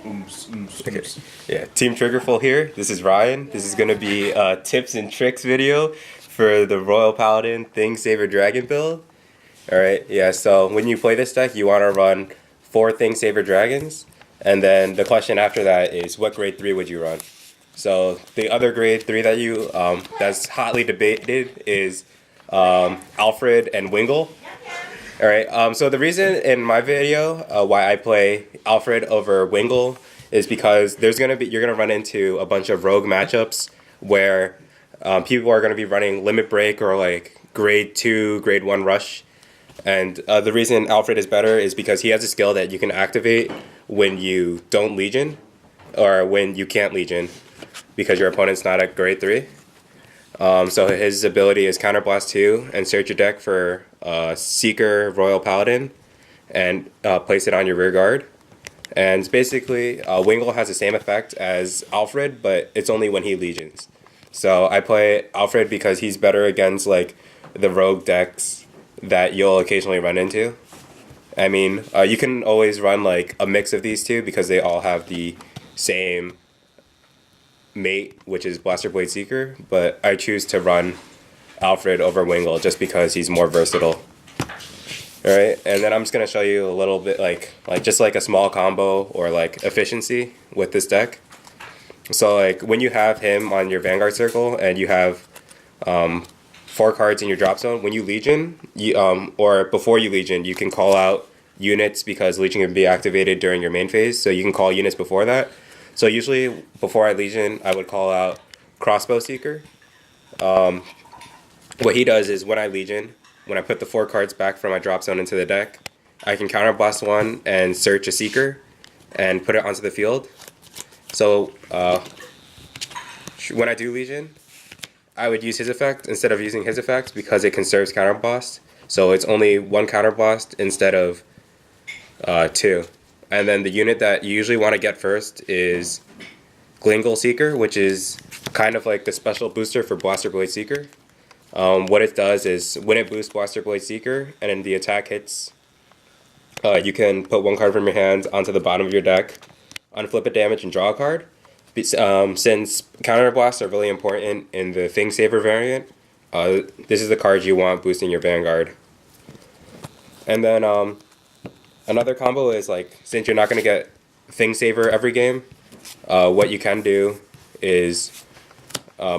Okay. Yeah, Team Triggerful here. This is Ryan. This is gonna be a tips and tricks video for the Royal Paladin Thing Saver Dragon build. Alright, yeah, so when you play this deck, you want to run 4 Thing Saver Dragons, and then the question after that is what grade 3 would you run? So the other grade 3 that that's hotly debated is Alfred and Wingal. Alright, so the reason in my video why I play Alfred over Wingal is because you're gonna run into a bunch of rogue matchups where people are gonna be running Limit Break or like grade 2, grade 1 rush. And the reason Alfred is better is because he has a skill that you can activate when you don't Legion or when you can't Legion because your opponent's not at grade 3. So his ability is Counterblast 2 and search your deck for Seeker Royal Paladin and place it on your rear guard. And basically, Wingal has the same effect as Alfred, but it's only when he Legions. So I play Alfred because he's better against like the rogue decks that you'll occasionally run into. I mean, you can always run like a mix of these two because they all have the same mate, which is Blaster Blade Seeker, but I choose to run Alfred over Wingal just because he's more versatile. Alright, and then I'm just going to show you a little bit like just like a small combo or like efficiency with this deck. So like when you have him on your Vanguard circle and you have 4 cards in your drop zone, when you Legion, or before you Legion, you can call out units because Legion can be activated during your main phase, so you can call units before that. So usually, before I Legion, I would call out Crossbow Seeker. What he does is when I Legion, when I put the 4 cards back from my drop zone into the deck, I can Counterblast 1 and search a Seeker and put it onto the field. So when I do Legion, I would use his effect instead of using his effect because it conserves Counterblast. So it's only 1 Counterblast instead of 2. And then the unit that you usually want to get first is Wingal Seeker, which is kind of like the special booster for Blaster Blade Seeker. What it does is when it boosts Blaster Blade Seeker and then the attack hits, you can put 1 card from your hand onto the bottom of your deck, unflip a damage, and draw a card. Since Counterblasts are really important in the Thing Saver variant, this is the card you want boosting your Vanguard. And then another combo is like, since you're not going to get Thing Saver every game, what you can do is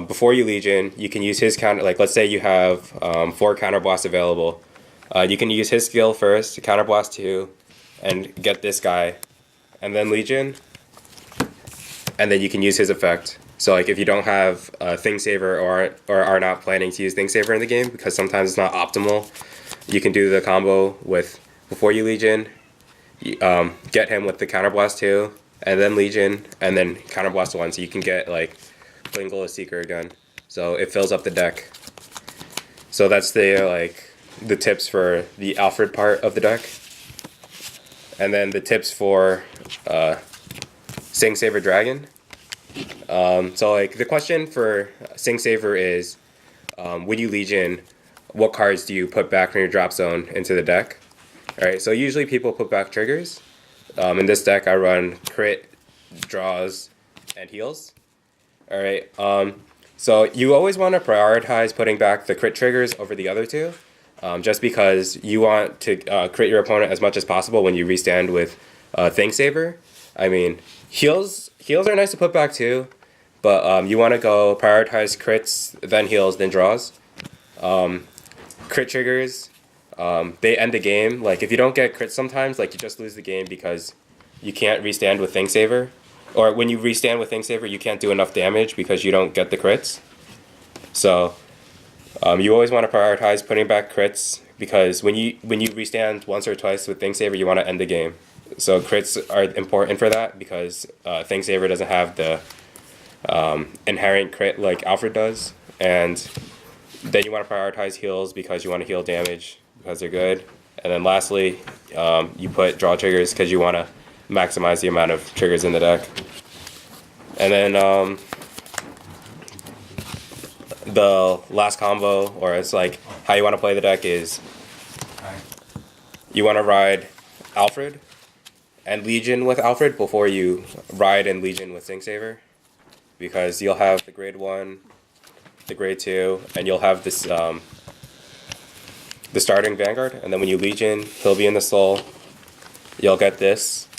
before you Legion, you can use his counter. Like let's say you have 4 Counterblasts available, you can use his skill first, Counterblast 2, and get this guy, and then Legion, and then you can use his effect. So like if you don't have Thing Saver or are not planning to use Thing Saver in the game because sometimes it's not optimal, you can do the combo with before you Legion, get him with the Counterblast 2, and then Legion, and then Counterblast 1, so you can get like Wingal a Seeker again. So it fills up the deck. So that's the tips for the Alfred part of the deck. And then the tips for Sing Saver Dragon. So like the question for Sing Saver is, when you Legion, what cards do you put back from your drop zone into the deck? Alright, so usually people put back triggers. In this deck I run crit, draws, and heals. Alright, so you always want to prioritize putting back the crit triggers over the other 2. Just because you want to crit your opponent as much as possible when you restand with Thing Saver. I mean, heals are nice to put back too, but you want to go prioritize crits, then heals, then draws. Crit triggers, they end the game. Like if you don't get crits sometimes, like you just lose the game because you can't restand with Thing Saver. Or when you restand with Thing Saver, you can't do enough damage because you don't get the crits. So you always want to prioritize putting back crits because when you restand once or twice with Thing Saver, you want to end the game. So crits are important for that because Thing Saver doesn't have the inherent crit like Alfred does. And then you want to prioritize heals because you want to heal damage because they're good. And then lastly, you put draw triggers because you want to maximize the amount of triggers in the deck. And then the last combo, or it's like how you want to play the deck is you want to ride Alfred and Legion with Alfred before you ride and Legion with Thingsaver, because you'll have the grade 1, the grade 2, and you'll have this the starting Vanguard, and then when you Legion, he'll be in the soul. You'll get this,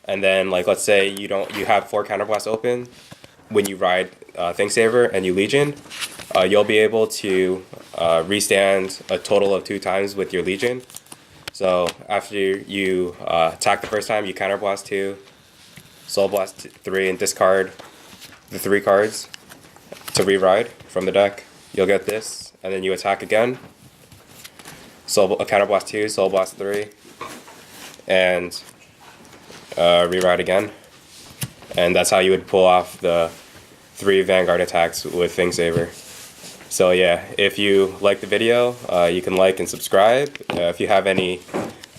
and then like let's say you have 4 Counterblast open. When you ride Thingsaver and you Legion, you'll be able to restand a total of 2 times with your Legion. So after you attack the first time, you Counterblast 2, Soul Blast 3, and discard the 3 cards to re-ride from the deck. You'll get this, and then you attack again. Counterblast 2, Soul Blast 3, and re-ride again. And that's how you would pull off the 3 Vanguard attacks with Thingsaver. So yeah, if you like the video, you can like and subscribe. If you have any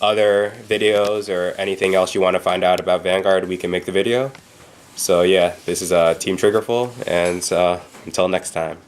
other videos or anything else you want to find out about Vanguard, we can make the video. So yeah, this is Team Triggerful, and until next time.